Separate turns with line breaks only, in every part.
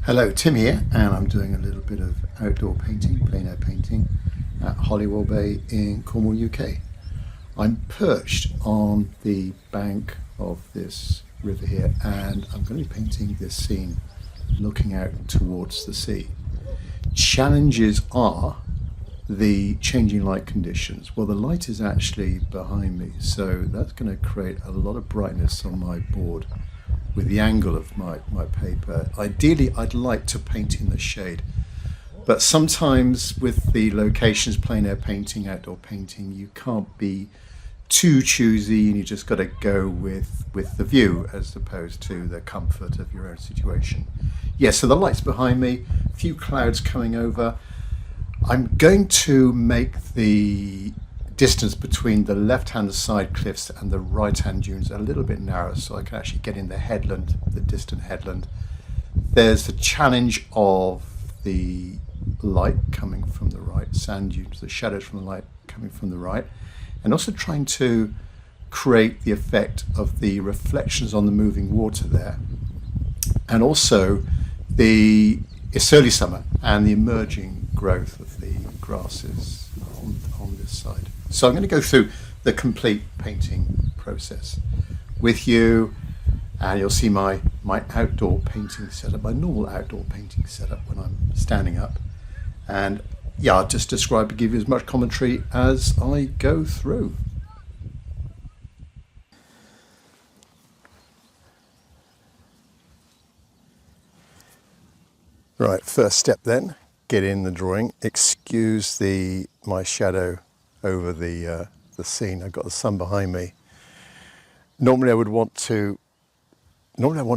Hello, Tim here, and I'm doing a little bit of outdoor painting, plein air painting at Holywell Bay in Cornwall, UK. I'm perched on the bank of this river here, and I'm going to be painting this scene looking out towards the sea. Challenges are the changing light conditions. Well, the light is actually behind me, so that's going to create a lot of brightness on my board with the angle of my paper. Ideally, I'd like to paint in the shade, but sometimes with the locations, plein air painting, outdoor painting, you can't be too choosy, and you just got to go with the view as opposed to the comfort of your own situation. Yeah, so the light's behind me, a few clouds coming over. I'm going to make the distance between the left-hand side cliffs and the right-hand dunes a little bit narrower so I can actually get in the headland, the distant headland. There's the challenge of the light coming from the right, sand dunes, the shadows from the light coming from the right, and also trying to create the effect of the reflections on the moving water there, and also it's early summer and the emerging growth of the grasses on this side. So I'm going to go through the complete painting process with you, and you'll see my outdoor painting setup, my normal outdoor painting setup when I'm standing up. And yeah, I'll just describe and give you as much commentary as I go through. Right, first step then, get in the drawing. Excuse my shadow over the scene. I've got the sun behind me. Normally I want to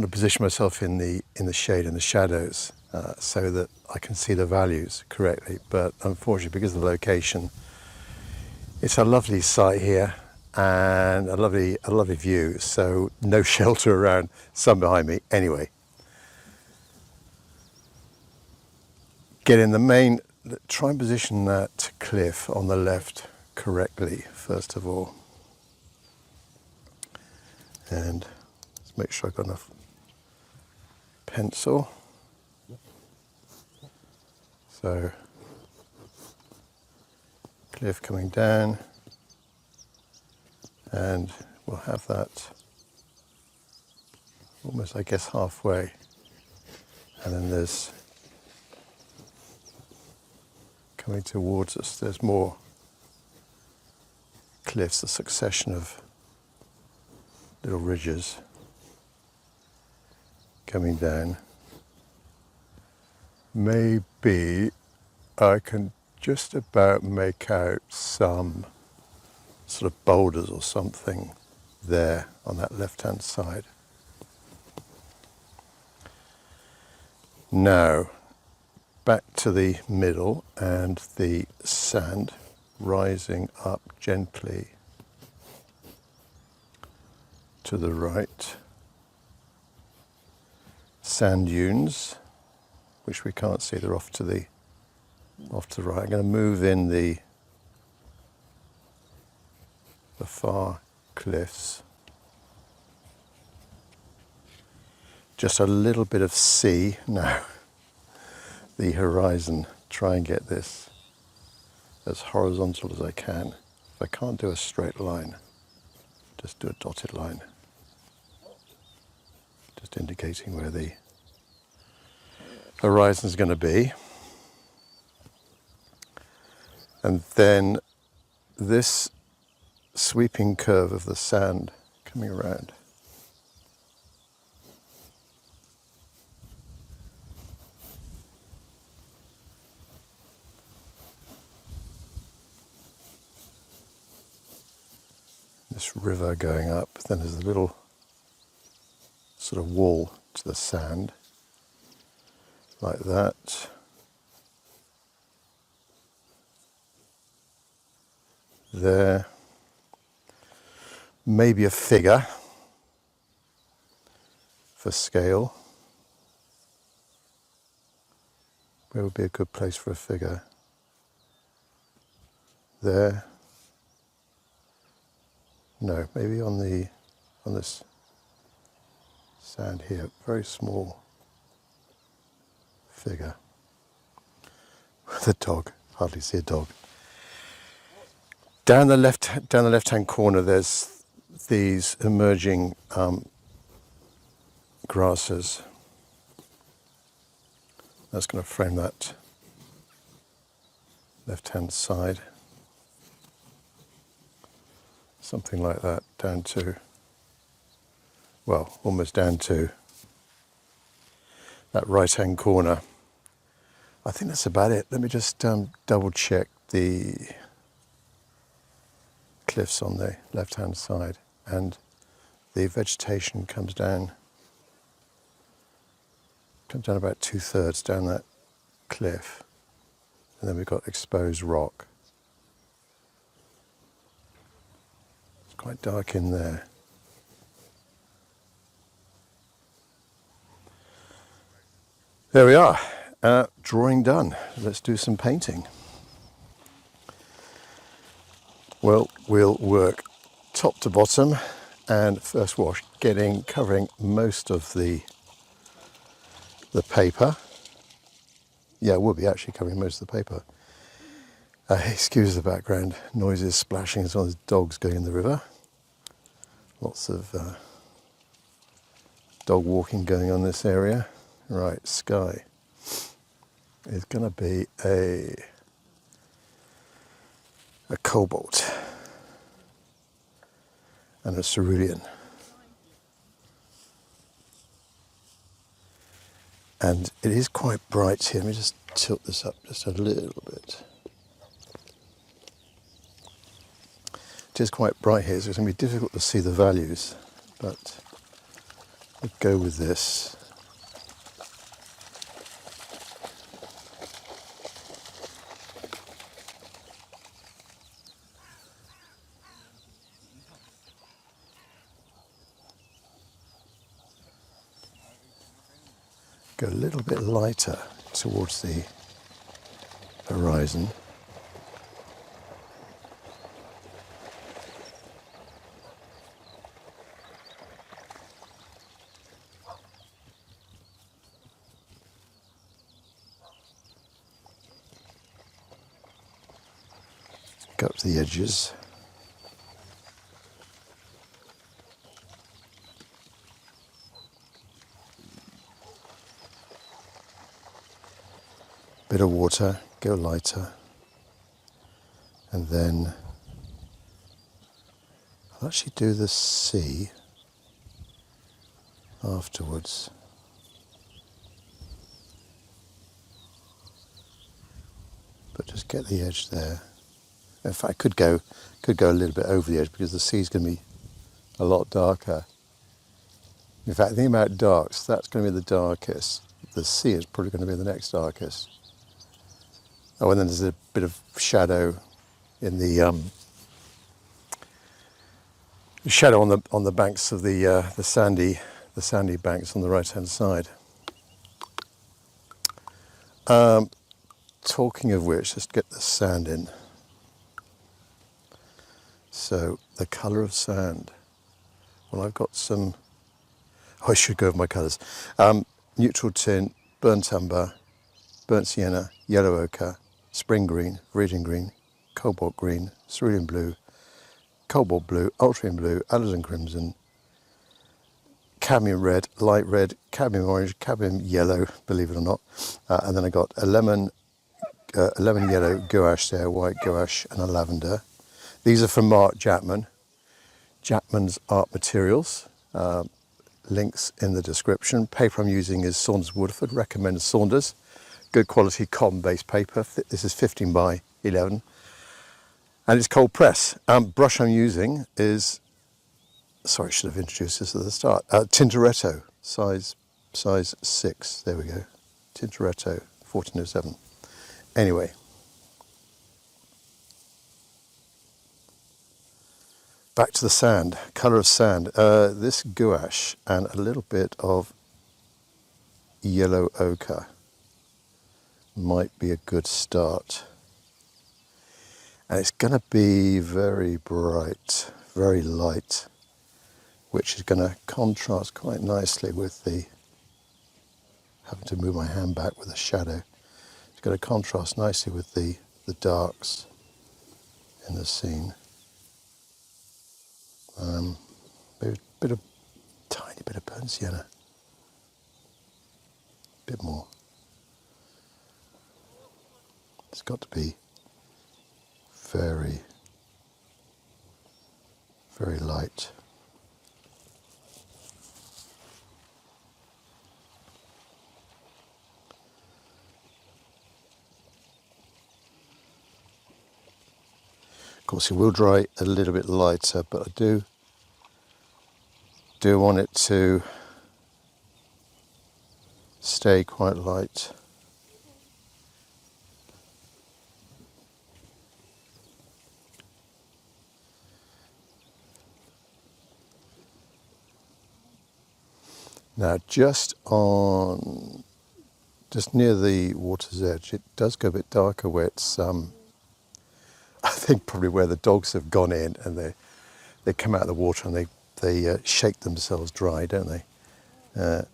position myself in the shade, in the shadows, so that I can see the values correctly. But unfortunately, because of the location, it's a lovely site here and a lovely view. So no shelter around, sun behind me. Anyway, get in the main. Try and position that cliff on the left correctly first of all, and let's make sure I've got enough pencil. So cliff coming down, and we'll have that almost, I guess, halfway, and then there's coming towards us, there's more cliffs, a succession of little ridges coming down. Maybe I can just about make out some sort of boulders or something there on that left-hand side. Now, back to the middle and the sand rising up gently to the right. Sand dunes, which we can't see, they're off to the right. I'm going to move in the far cliffs. Just a little bit of sea now. The horizon, try and get this as horizontal as I can. If I can't do a straight line, just do a dotted line, just indicating where the horizon is going to be. And then this sweeping curve of the sand coming around. This river going up, then there's a little sort of wall to the sand, like that. There, maybe a figure for scale. Where would be a good place for a figure? There. No, maybe on this sand here, very small figure. The dog, hardly see a dog. Down the left-hand corner, there's these emerging grasses. That's going to frame that left-hand side. Something like that, down to, well, almost down to that right-hand corner. I think that's about it. Let me just double check the cliffs on the left-hand side, and the vegetation comes down about 2/3 down that cliff, and then we've got exposed rock. It's quite dark in there. There we are. Drawing done. Let's do some painting. Well, we'll work top to bottom, and first wash, covering most of the paper. Yeah, we'll be actually covering most of the paper. Excuse the background noises, splashing, as well as dogs going in the river. Lots of dog walking going on in this area. Right, sky is going to be a cobalt and a cerulean. And it is quite bright here. Let me just tilt this up just a little bit. It is quite bright here, so it's going to be difficult to see the values, but we'll go with this. Go a little bit lighter towards the horizon. Go up to the edges. Bit of water, go lighter, and then I'll actually do the sea afterwards. But just get the edge there. In fact, I could go a little bit over the edge because the sea's going to be a lot darker. In fact, think about darks, that's going to be the darkest. The sea is probably going to be the next darkest. Oh, and then there's a bit of shadow in the shadow on the banks of the sandy banks on the right hand side. Talking of which, let's get the sand in. So the colour of sand. Well, I've got some. Oh, I should go over my colours. Neutral tint, burnt umber, burnt sienna, yellow ochre, spring green, viridian green, cobalt green, cerulean blue, cobalt blue, ultramarine blue, alizarin crimson, cadmium red, light red, cadmium orange, cadmium yellow, believe it or not, and then I got a lemon yellow gouache there, white gouache, and a lavender. These are from Mark Japman, Japman's Art Materials. Links in the description. Paper I'm using is Saunders Waterford, recommend Saunders. Good quality cotton-based paper. This is 15 by 11, and it's cold press. Brush I'm using is, sorry, I should have introduced this at the start. Tintoretto, size 6. There we go. Tintoretto 1407. Anyway, back to the sand. Colour of sand. This gouache and a little bit of yellow ochre might be a good start. And it's going to be very bright, very light, which is going to contrast quite nicely with the having to move my hand back with a shadow. It's going to contrast nicely with the darks in the scene. Maybe tiny bit of burnt sienna. A bit more. It's got to be very, very light. Of course, it will dry a little bit lighter, but I do want it to stay quite light. Now, just near the water's edge, it does go a bit darker where it's, I think probably where the dogs have gone in and they come out of the water and they shake themselves dry, don't they?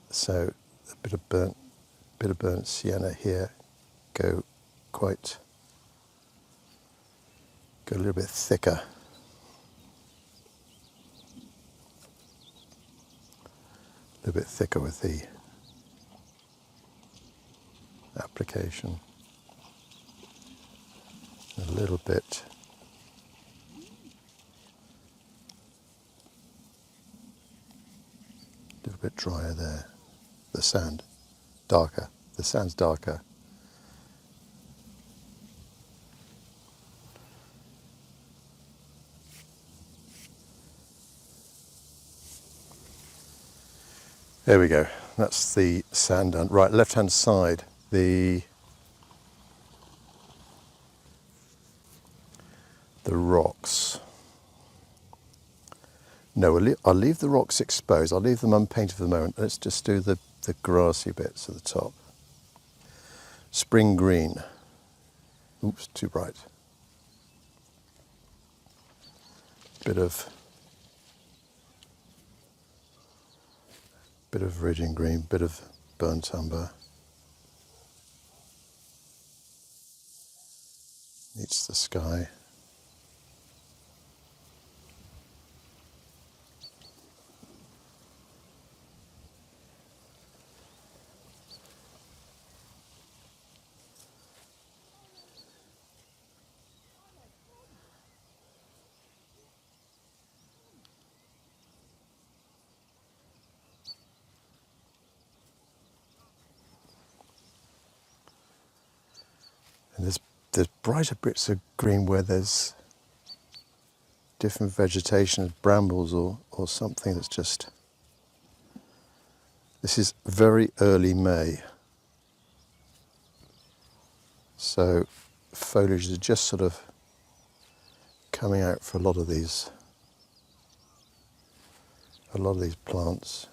So a bit of burnt sienna here, go a little bit thicker. A little bit thicker with the application. A little bit drier there. The sand, darker. The sand's darker. There we go. That's the sand done. Right, left-hand side, the rocks. No, I'll leave the rocks exposed. I'll leave them unpainted for the moment. Let's just do the grassy bits at the top. Spring green. Oops, too bright. Bit of virgin green, bit of burnt umber. Meets the sky. And there's brighter bits of green where there's different vegetation, brambles or something that's just... This is very early May. So foliage is just sort of coming out for a lot of these plants.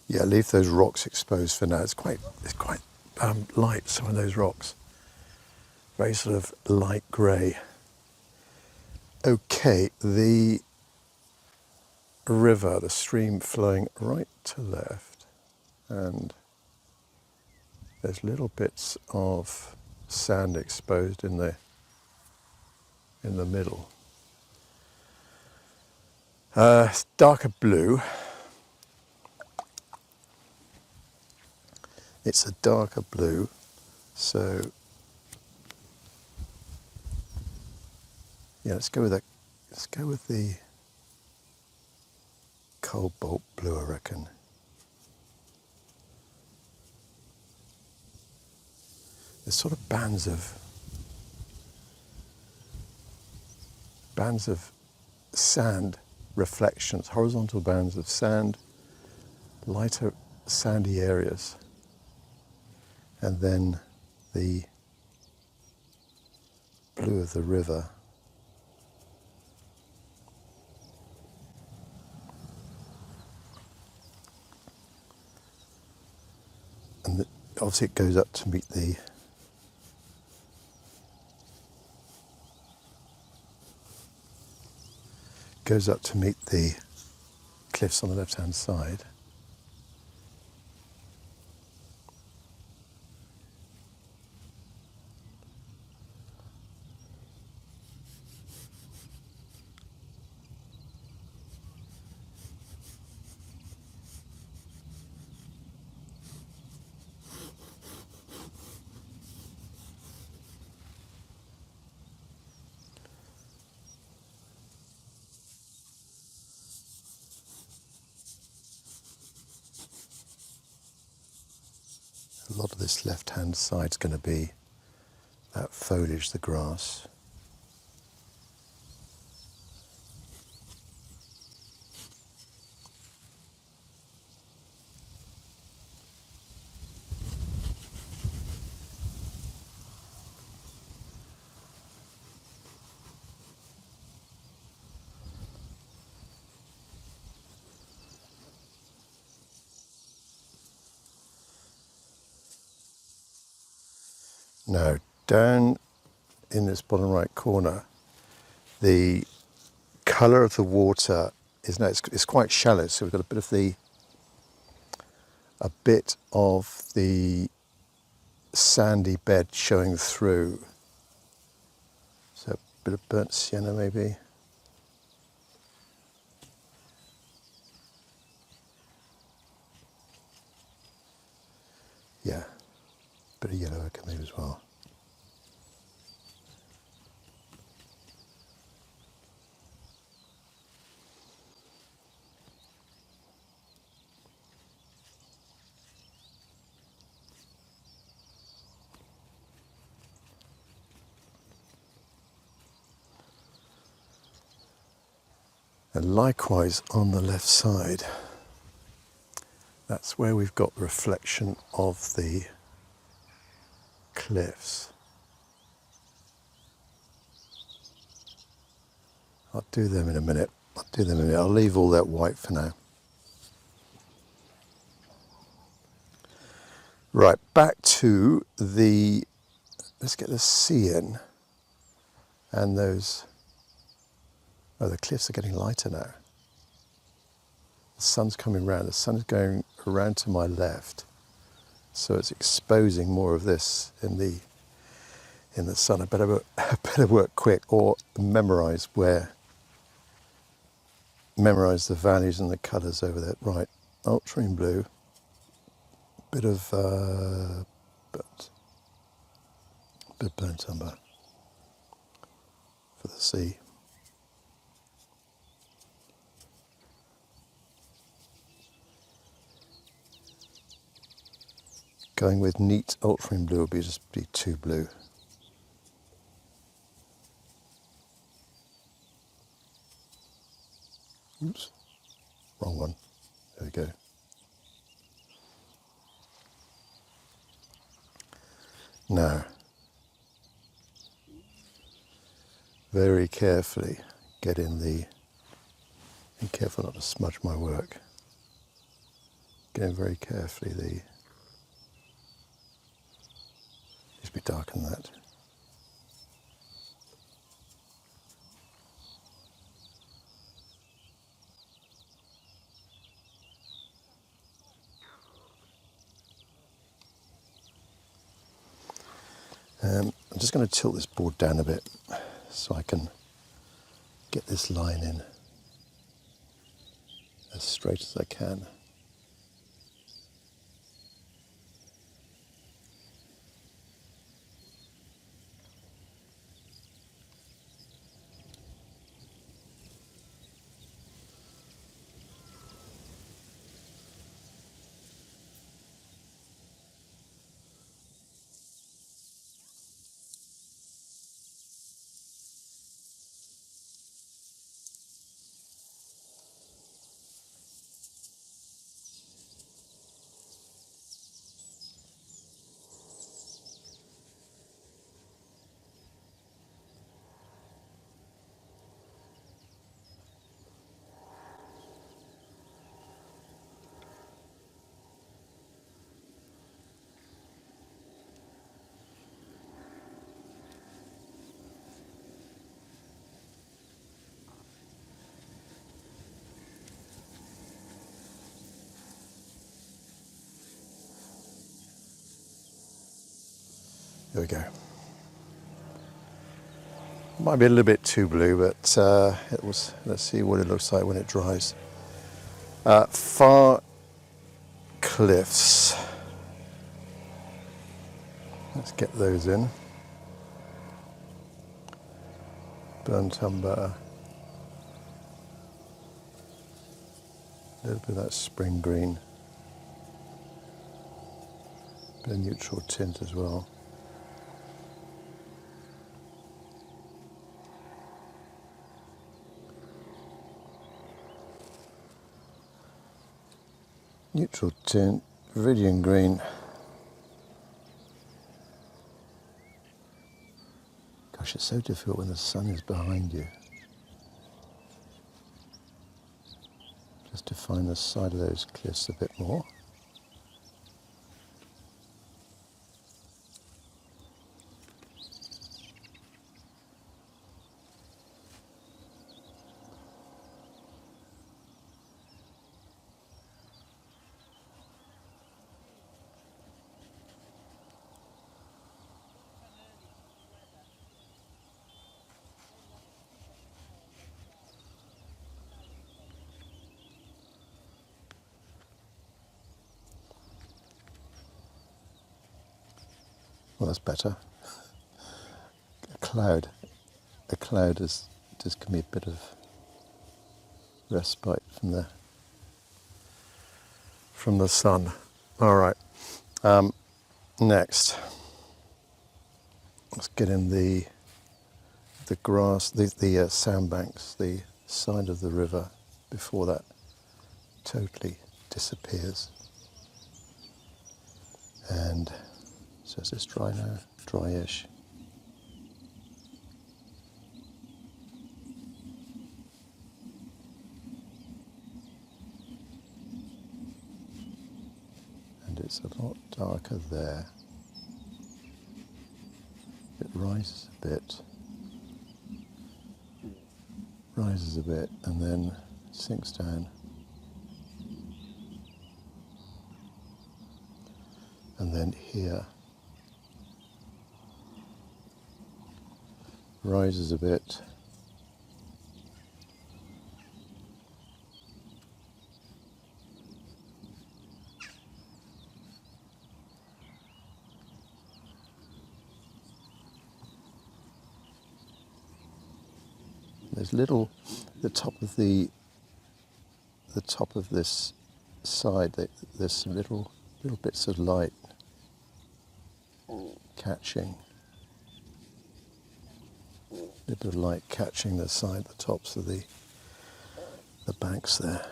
Yeah, leave those rocks exposed for now. It's quite light, some of those rocks. Very sort of light grey. Okay, the river, the stream flowing right to left, and there's little bits of sand exposed in the middle. It's darker blue. It's a darker blue, so yeah, let's go with the cobalt blue, I reckon. There's sort of bands of sand reflections, horizontal bands of sand, lighter sandy areas. And then the blue of the river. And obviously it goes up to meet the cliffs on the left-hand side. A lot of this left-hand side is going to be that foliage, the grass. Now, down in this bottom right corner, the colour of the water is now it's quite shallow, so we've got a bit of the sandy bed showing through. So a bit of burnt sienna maybe. Yeah, bit of yellow ochre maybe as well. And likewise on the left side, that's where we've got the reflection of the cliffs. I'll do them in a minute. I'll leave all that white for now. Right, back to let's get the sea in. And the cliffs are getting lighter now. The sun's coming round. The sun is going around to my left. So it's exposing more of this in the sun. I better work quick or memorise the values and the colours over there. Right, ultramarine blue, bit of burnt umber for the sea. Going with neat ultramarine blue would just be too blue. Oops, wrong one. There we go. Now, very carefully get in be careful not to smudge my work. Get in very carefully needs to be darker than that. I'm just going to tilt this board down a bit so I can get this line in as straight as I can. There we go. Might be a little bit too blue, but let's see what it looks like when it dries. Far cliffs. Let's get those in. Burnt umber. A little bit of that spring green. Bit of neutral tint as well. Neutral tint, viridian green. Gosh, it's so difficult when the sun is behind you. Just define the side of those cliffs a bit more. Well, that's better. A cloud is just give me a bit of respite from the sun. All right. Next, let's get in the grass, the sandbanks, the side of the river before that totally disappears. And so is this dry now? Dry-ish. And it's a lot darker there. It rises a bit, and then sinks down. And then here, rises a bit, there's the top of this side, there's some little bits of light catching. A little bit of light catching the tops of the banks there.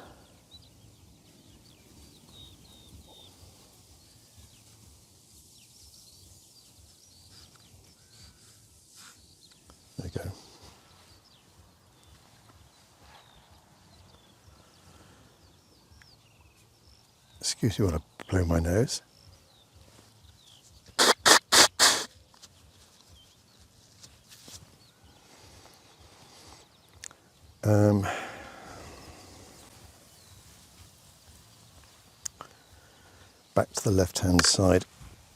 There you go. Excuse me while I blow my nose. Back to the left-hand side,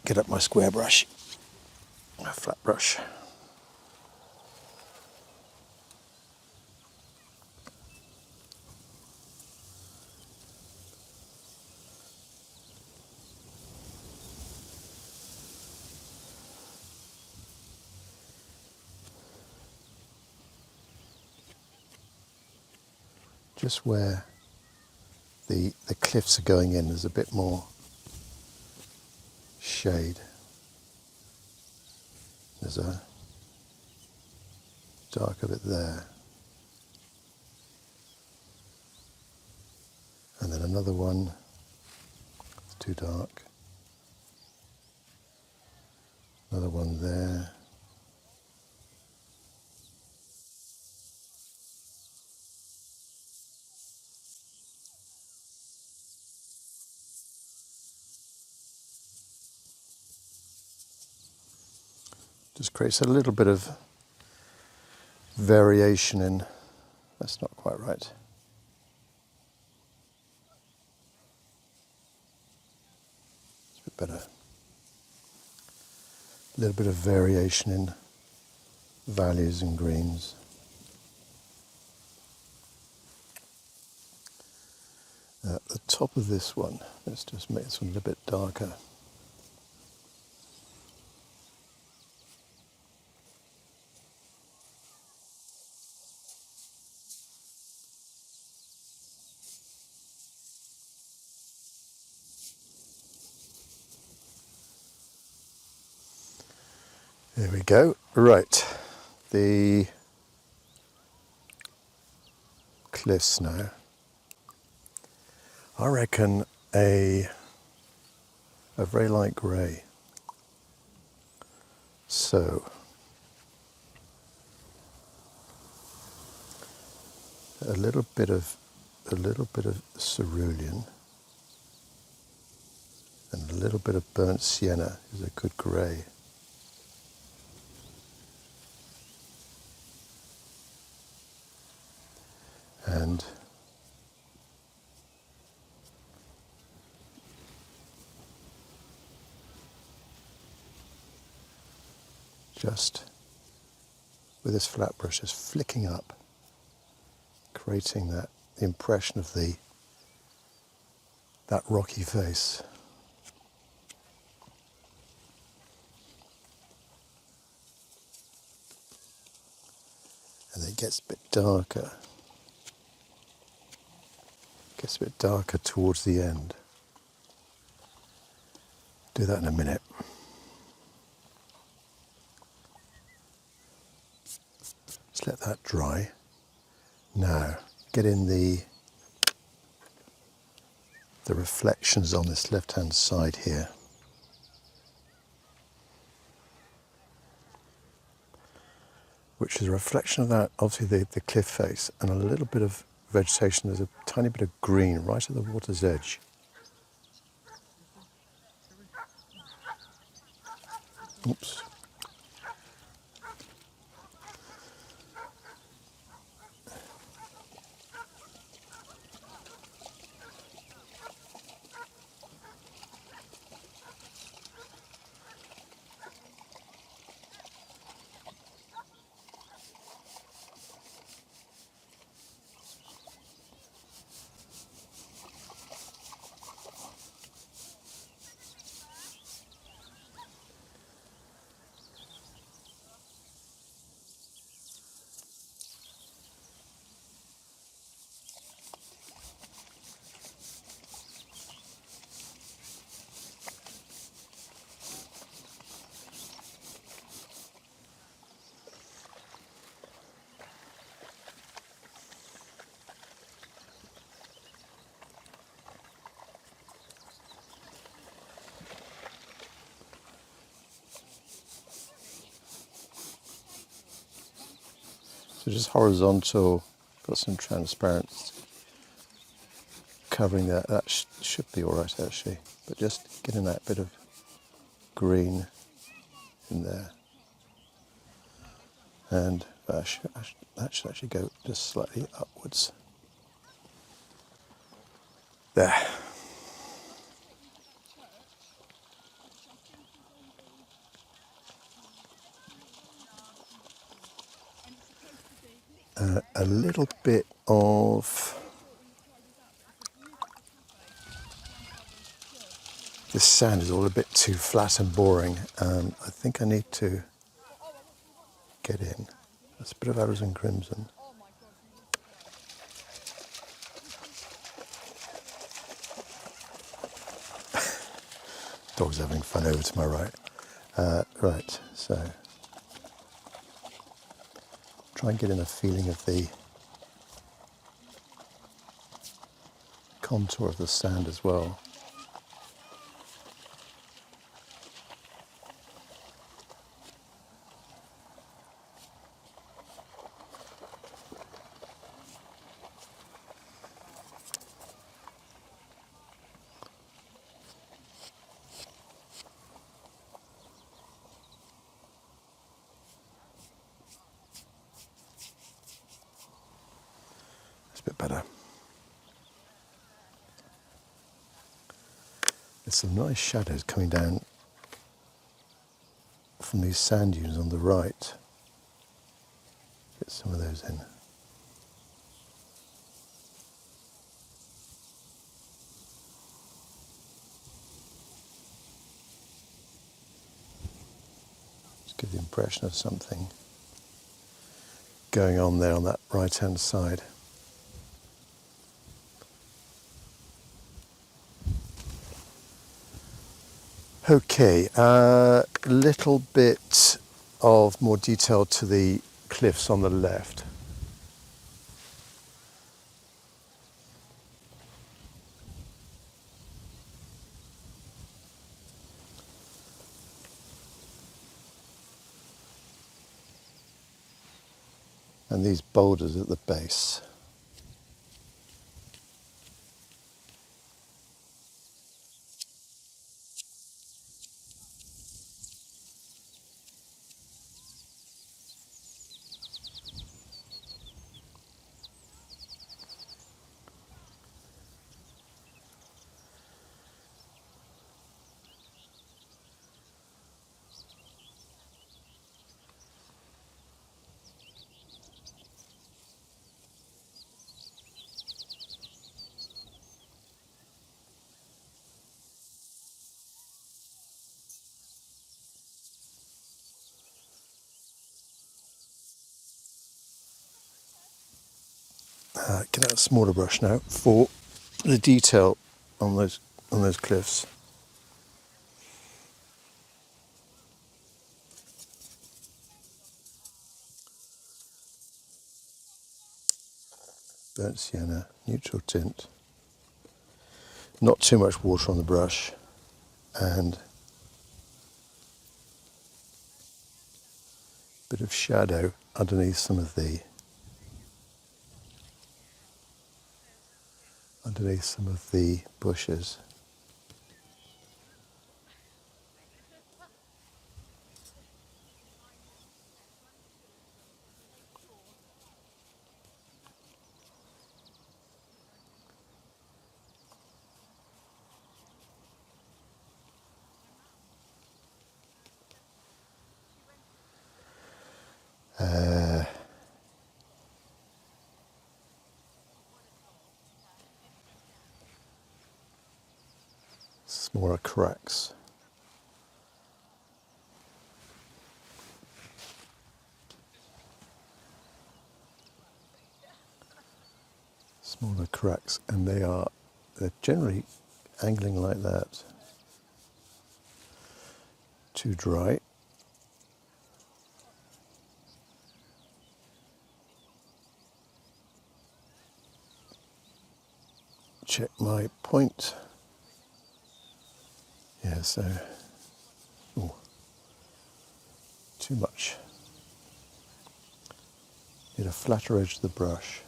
get up my square brush, a flat brush. Just where the cliffs are going in, there's a bit more shade. There's a darker bit there. And then another one, it's too dark. Another one there. Just creates a little bit of variation in, that's not quite right. It's a bit better. A little bit of variation in values and greens. At the top of this one, let's just make this one a little bit darker. There we go. Right, the cliffs now. I reckon a very light grey. So a little bit of cerulean and a little bit of burnt sienna is a good grey. And just with this flat brush, just flicking up, creating that the impression of that rocky face. And it gets a bit darker. Gets a bit darker towards the end. Do that in a minute. Just let that dry. Now, get in the reflections on this left-hand side here. Which is a reflection of that, obviously the cliff face, and a little bit of vegetation. There's a tiny bit of green right at the water's edge. Oops. So just horizontal, got some transparency covering that. That should be all right actually, but just getting that bit of green in there. And that should actually go just slightly upwards. There. A little bit of this sand is all a bit too flat and boring. I think I need to get in. That's a bit of alizarin crimson. Dog's having fun over to my right. Right, so try and get in a feeling of the contour of the sand as well. It's a bit better. There's some nice shadows coming down from these sand dunes on the right. Get some of those in. Just give the impression of something going on there on that right hand side. Okay, a little bit of more detail to the cliffs on the left. And these boulders at the base. Get out a smaller brush now for the detail on those cliffs. Burnt sienna, neutral tint. Not too much water on the brush, and a bit of shadow underneath some of the bushes. Smaller cracks. Smaller cracks, and they're generally angling like that. Too dry. Check my point. Yeah, so too much. Need a flatter edge of the brush.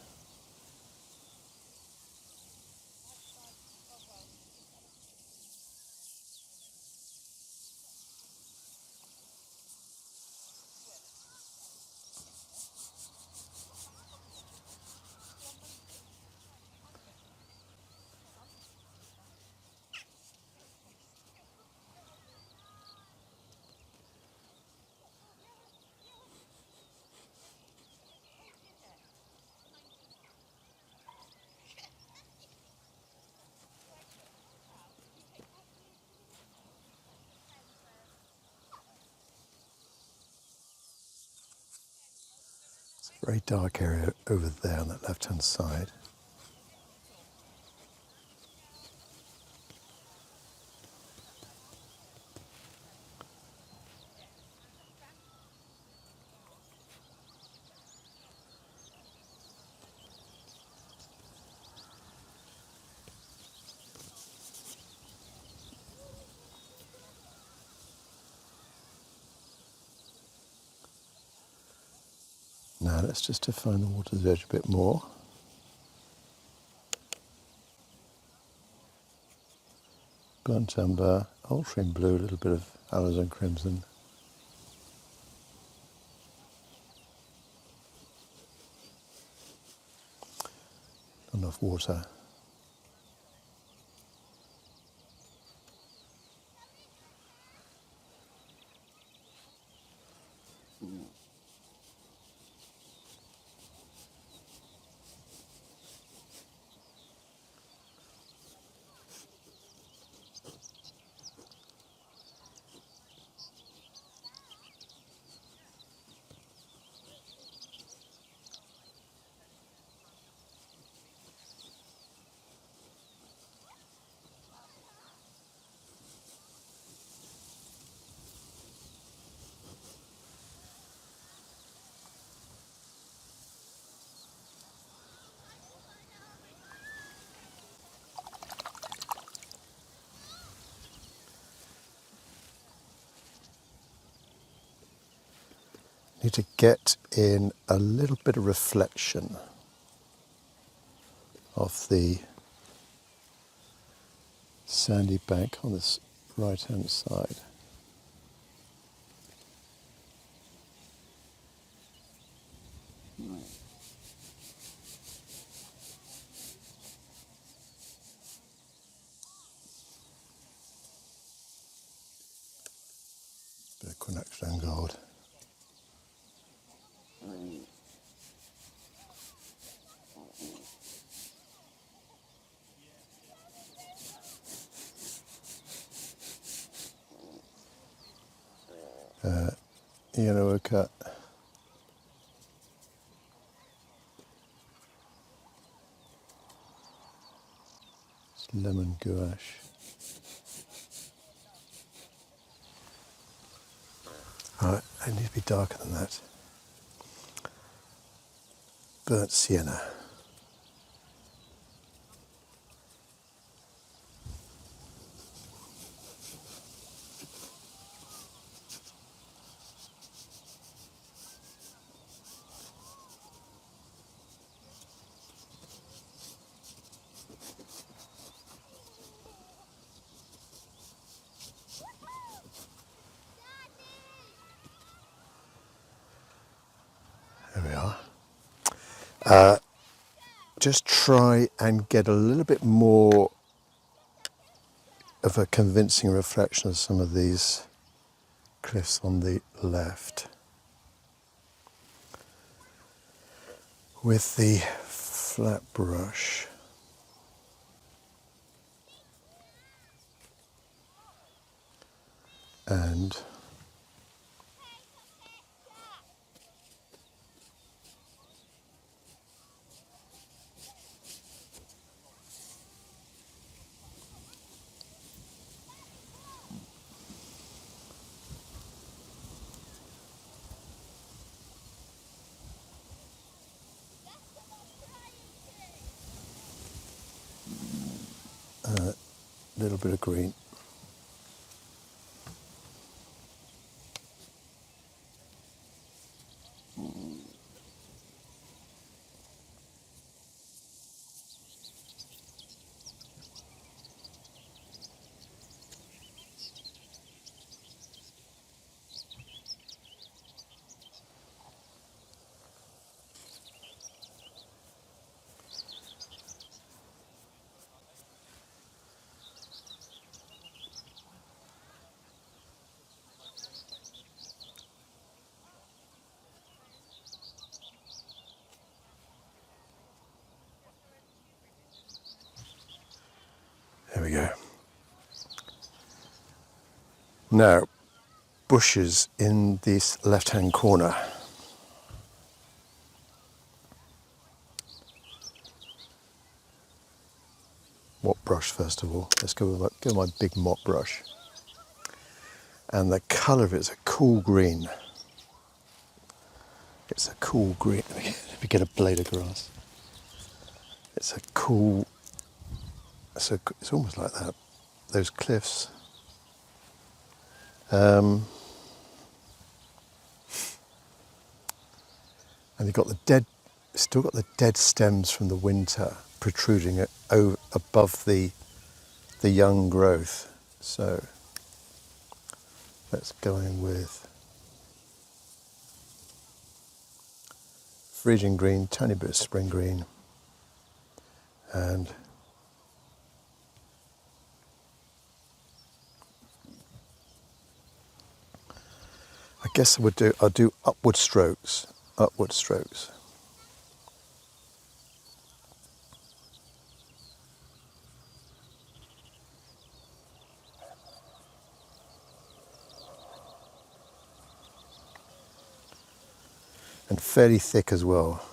Very dark area over there on that left-hand side. Now let's just define the water's edge a bit more. Burnt umber, ultramarine blue, a little bit of alizarin crimson. Enough water. Need to get in a little bit of reflection of the sandy bank on this right hand side. Bit of connection gold. Yellow ochre. It's lemon gouache. Alright, it needs to be darker than that. Burnt sienna. There we are. Just try and get a little bit more of a convincing reflection of some of these cliffs on the left with the flat brush. And a little bit of green. There we go. Now, bushes in this left-hand corner. Mop brush first of all. Let's go with my big mop brush. And the colour of it is a cool green. It's a cool green. Let me get a blade of grass. It's a cool. It's almost like that. Those cliffs. And you've got still got the dead stems from the winter protruding above the young growth. So let's go in with Frisian green, tiny bit of spring green, and I guess I'll do upward strokes. And fairly thick as well.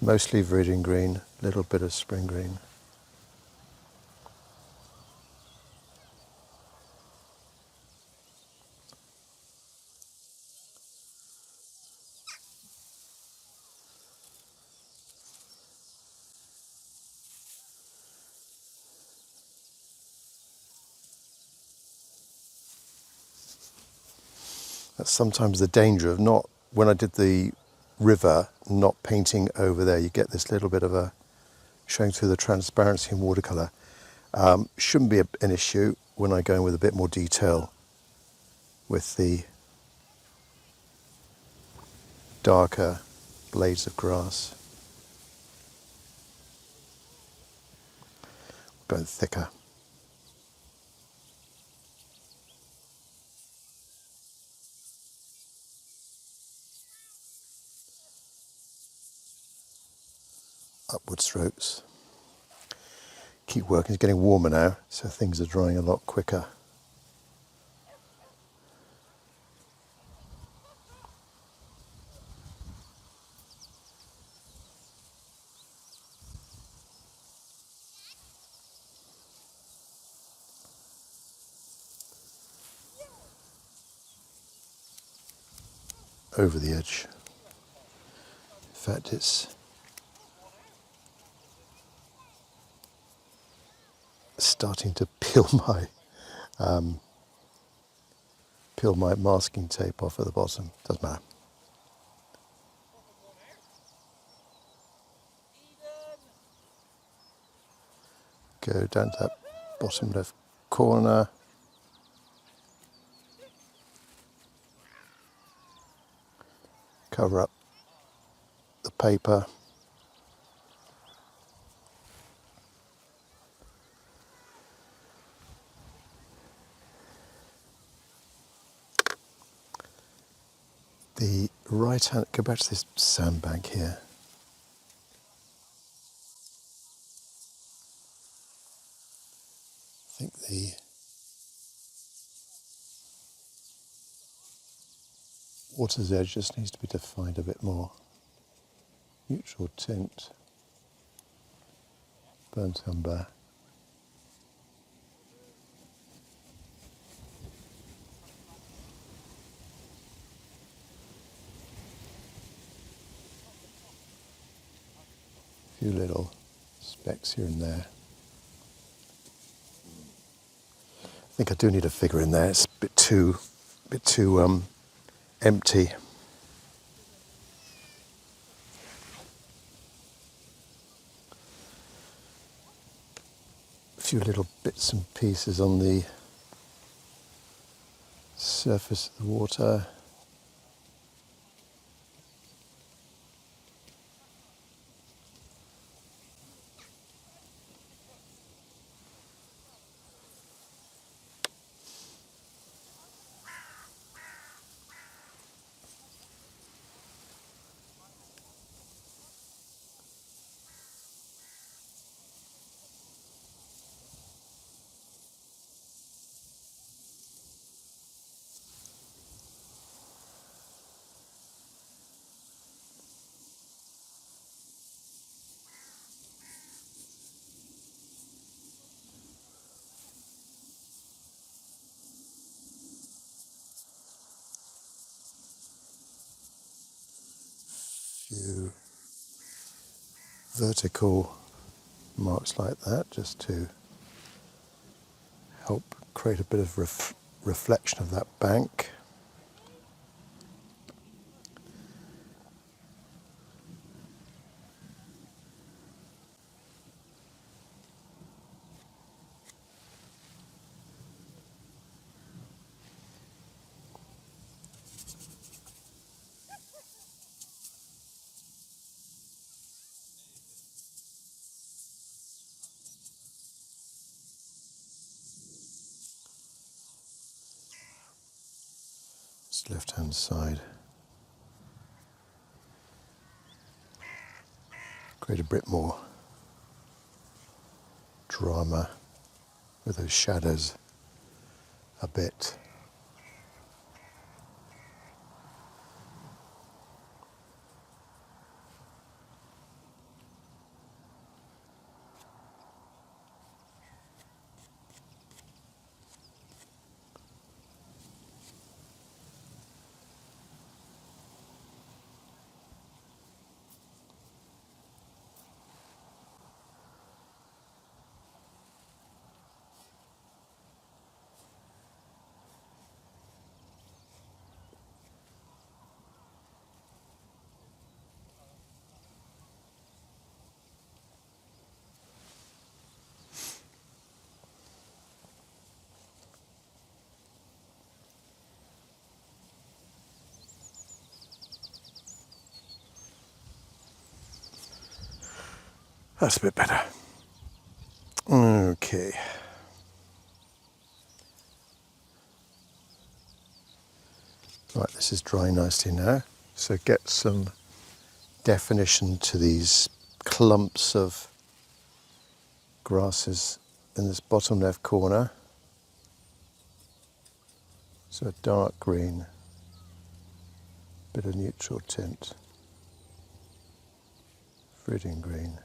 Mostly Viridian green, little bit of spring green. That's sometimes the danger of not, when I did the river, not painting over there. You get this little bit of a showing through the transparency in watercolour. Shouldn't be an issue when I go in with a bit more detail with the darker blades of grass. Going thicker. Upward strokes. Keep working. It's getting warmer now, so things are drying a lot quicker. Over the edge. In fact, it's starting to peel my masking tape off at the bottom. Doesn't matter. Go down to that bottom left corner. Cover up the paper. The right hand, go back to this sandbank here. I think the water's edge just needs to be defined a bit more. Neutral tint, burnt umber. A few little specks here and there. I think I do need a figure in there. It's a bit too empty. A few little bits and pieces on the surface of the water. Few vertical marks like that, just to help create a bit of reflection of that bank. It's left hand side. Create a bit more drama with those shadows a bit. That's a bit better. Okay. Right, this is drying nicely now. So get some definition to these clumps of grasses in this bottom left corner. So a dark green, bit of neutral tint, fruiting green.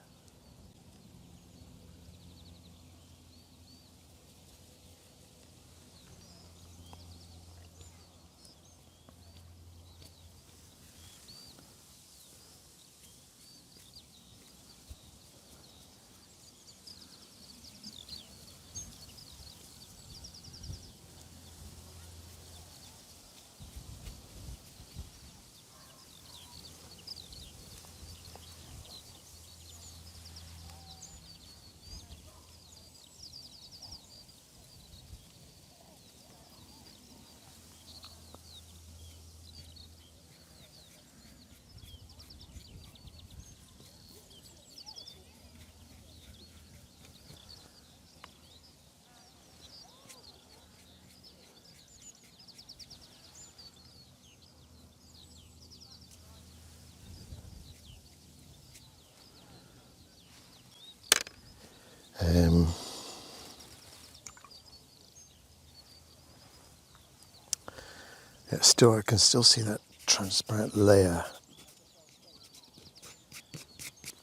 Yeah, still, I can still see that transparent layer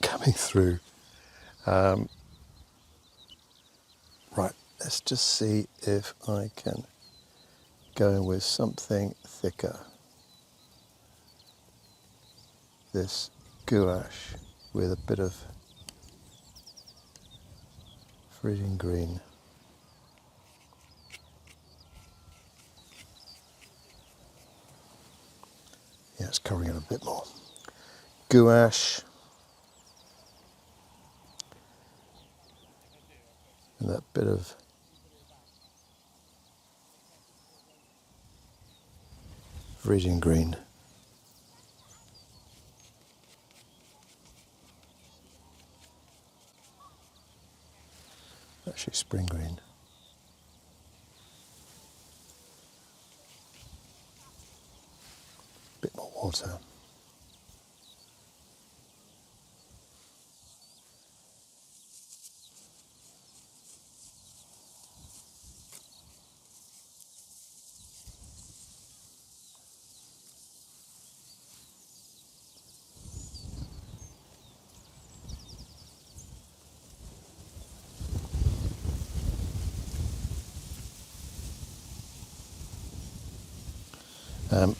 coming through. Right, let's just see if I can go in with something thicker. This gouache with a bit of fruiting green. Yeah, it's covering it a bit more. Gouache. And that bit of fruiting green. Actually spring green. Bit more water.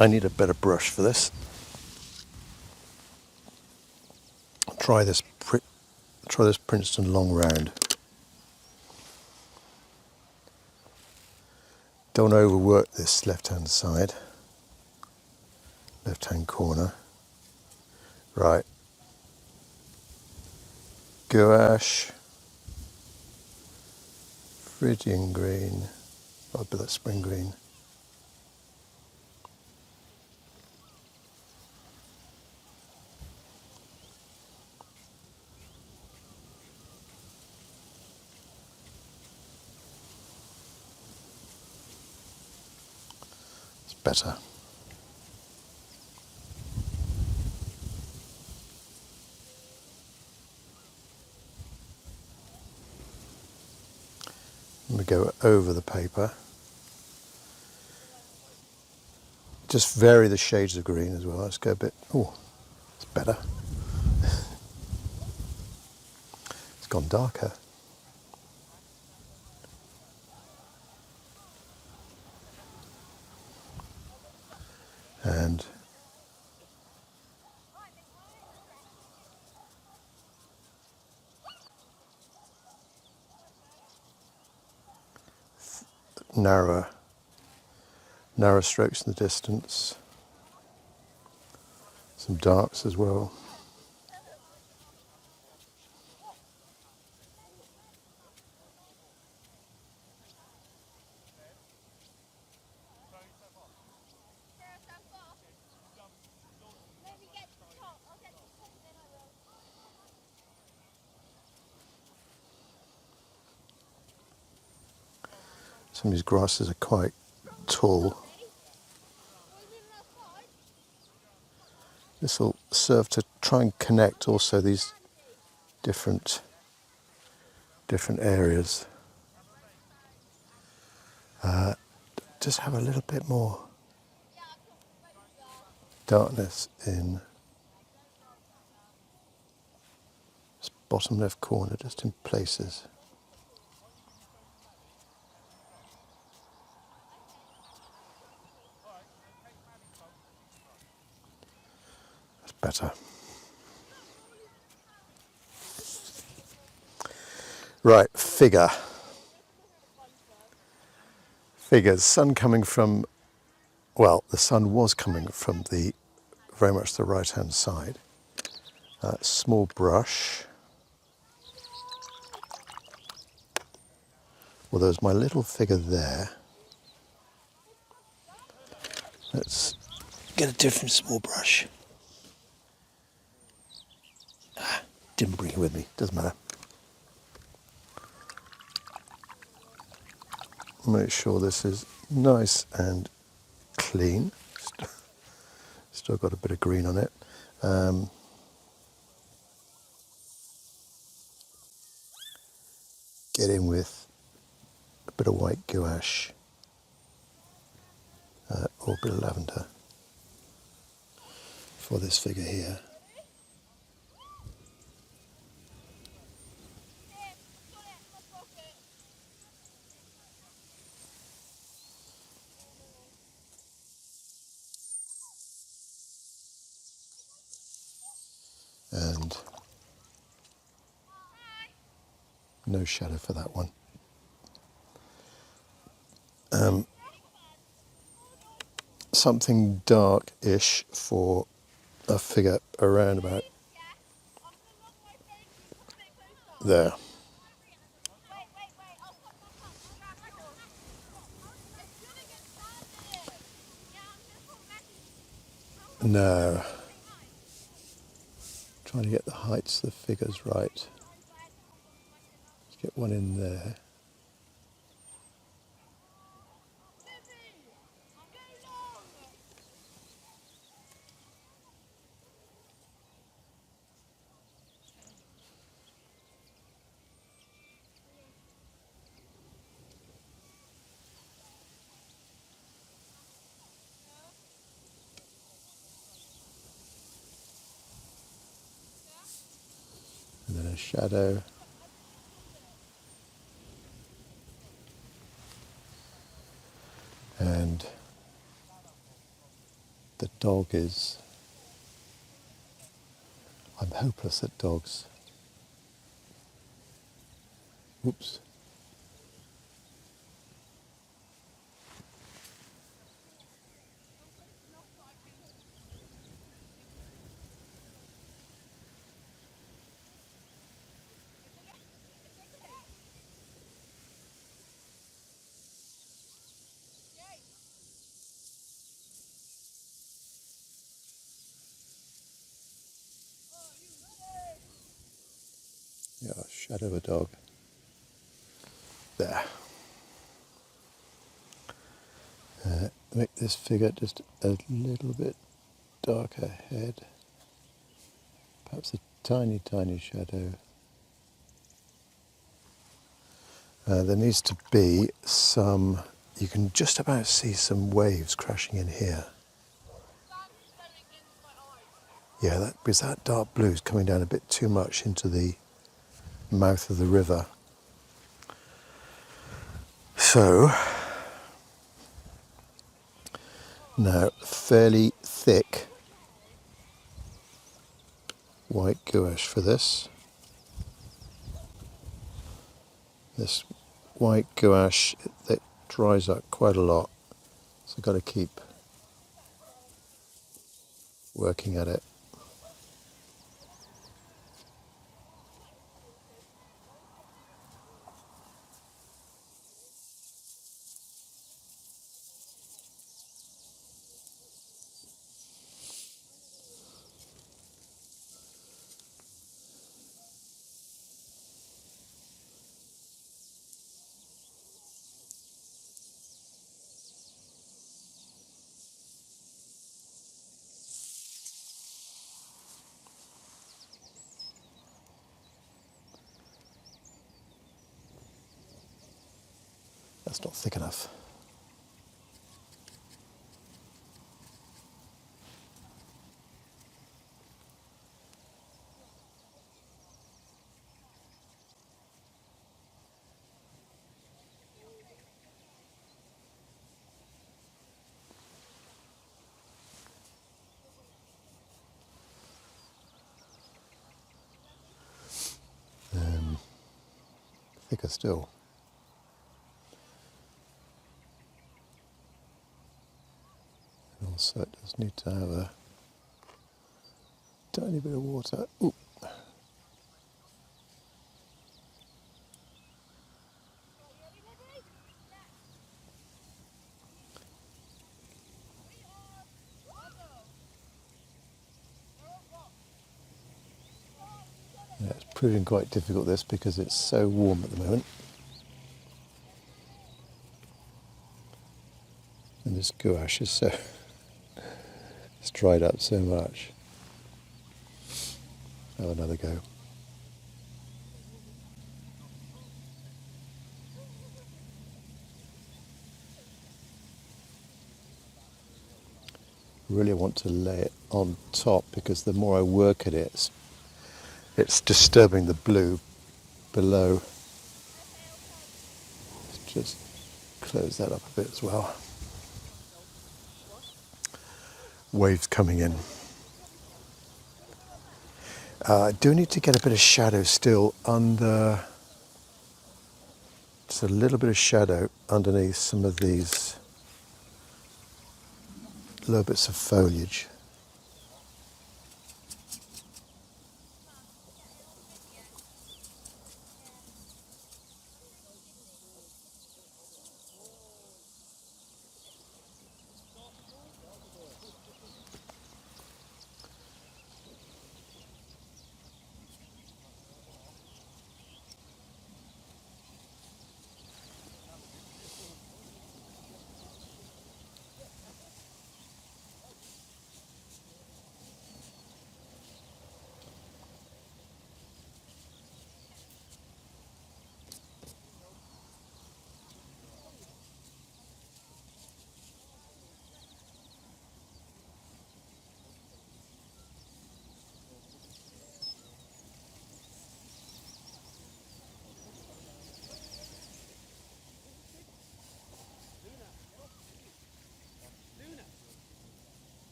I need a better brush for this. Try this Princeton long round. Don't overwork this left-hand side, left-hand corner. Right. Gouache, Phrygian green, oh, a bit of spring green. It's better. We go over the paper. Just vary the shades of green as well. Let's go a bit, oh, it's better. It's gone darker. And narrow strokes in the distance. Some darks as well. Some of these grasses are quite tall. This will serve to try and connect also these different areas. Just have a little bit more darkness in this bottom left corner, just in places. That's better. Right, figures. Sun coming from, well, the sun was coming from the very much the right hand side. Small brush. Well, there's my little figure there. Let's get a different small brush. Didn't bring it with me, doesn't matter. Make sure this is nice and clean. Still got a bit of green on it. Get in with a bit of white gouache or a bit of lavender for this figure here. And no shadow for that one. Something dark-ish for a figure around about there. Now, trying to get the heights of the figures right. Let's get one in there. And then a shadow. And the dog is... I'm hopeless at dogs. Oops. Yeah, shadow a dog. There. Make this figure just a little bit darker head. Perhaps a tiny, tiny shadow. There needs to be some, you can just about see some waves crashing in here. Yeah, because that dark blue is coming down a bit too much into the mouth of the river. So, now fairly thick white gouache for this. This white gouache that dries up quite a lot, so I've got to keep working at it. That's not thick enough. Thicker still. And also it does need to have a tiny bit of water. Ooh. Yeah, it's proving quite difficult this because it's so warm at the moment. And this gouache is so it's dried up so much. Have another go. Really want to lay it on top because the more I work at it, it's disturbing the blue below. Let's just close that up a bit as well. Waves coming in. I do need to get a bit of shadow still under, just a little bit of shadow underneath some of these low bits of foliage.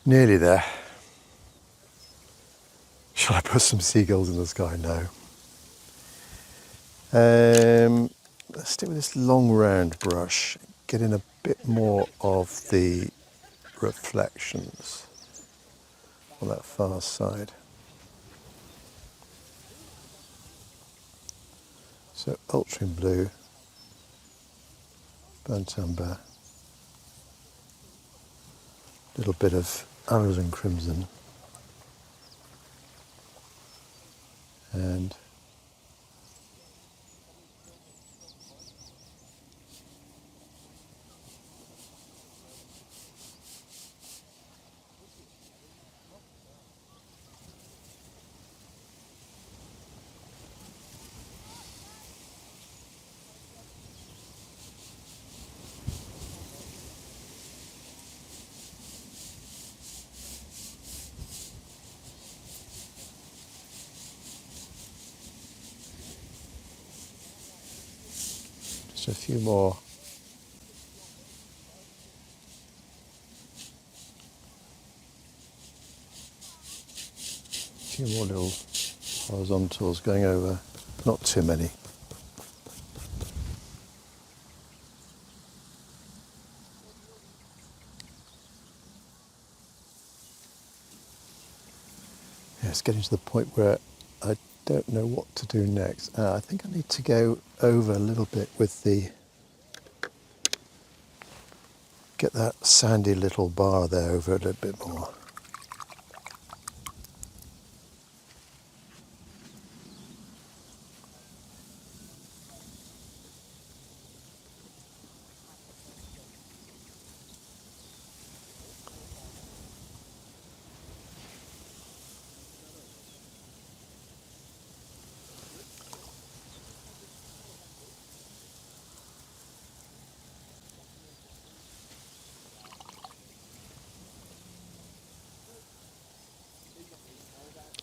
Nearly there. Shall I put some seagulls in the sky? No. Let's stick with this long round brush, get in a bit more of the reflections on that far side. So ultramarine blue, burnt umber, a little bit of alizarin crimson, and just a few more. A few more little horizontals going over, not too many. Yeah, it's getting to the point where I don't know what to do next. I think I need to go over a little bit with the, get that sandy little bar there over a little bit more.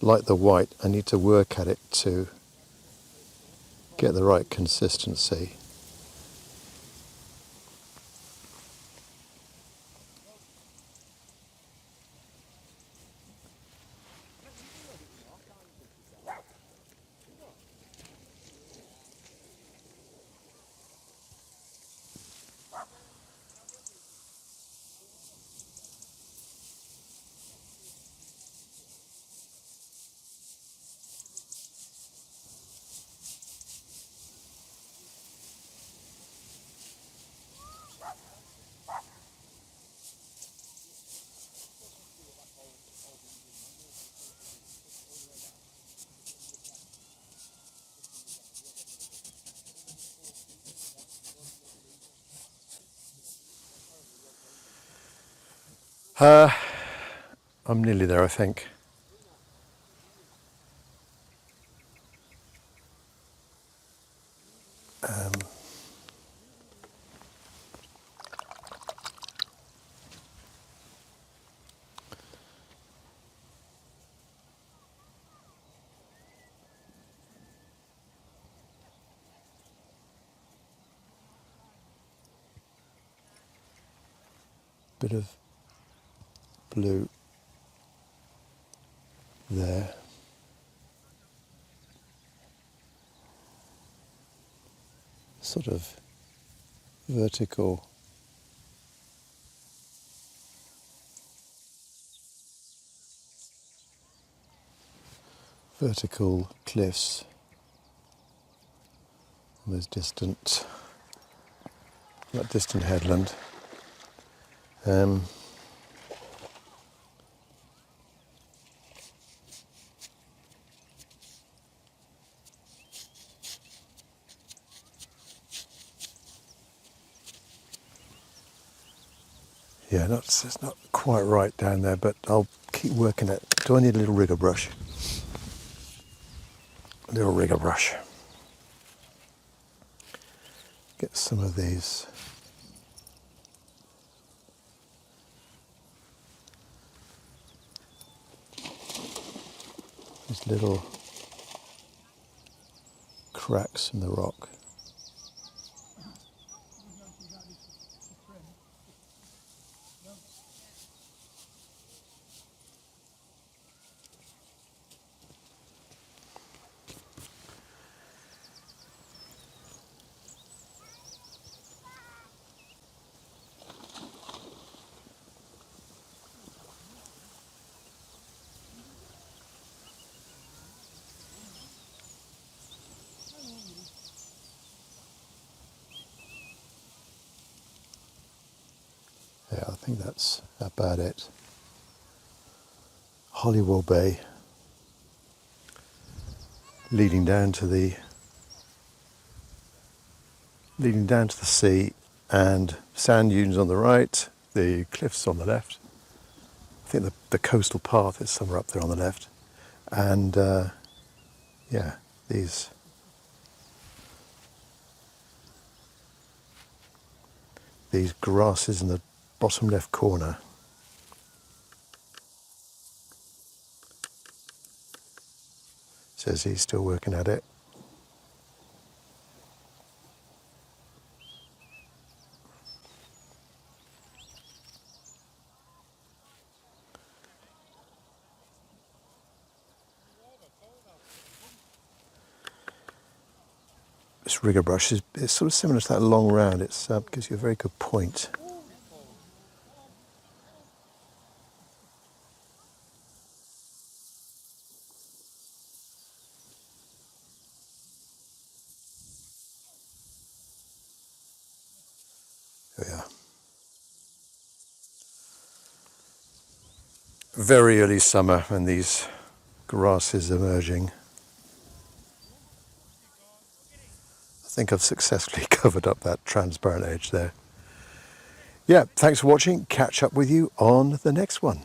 like the white, I need to work at it to get the right consistency. I'm nearly there, I think. Bit of blue there. Sort of vertical cliffs on this distant headland. Yeah, it's not quite right down there, but I'll keep working it. Do I need a little rigger brush? A little rigger brush. Get some of these little cracks in the rock. Yeah, I think that's about it. Holywell Bay, leading down to the sea, and sand dunes on the right, the cliffs on the left. I think the coastal path is somewhere up there on the left, and yeah, these grasses in the bottom left corner. Says he's still working at it. This rigger brush is sort of similar to that long round. It gives you a very good point. There we are. Very early summer when these grasses emerging. I think I've successfully covered up that transparent edge there. Yeah, thanks for watching. Catch up with you on the next one.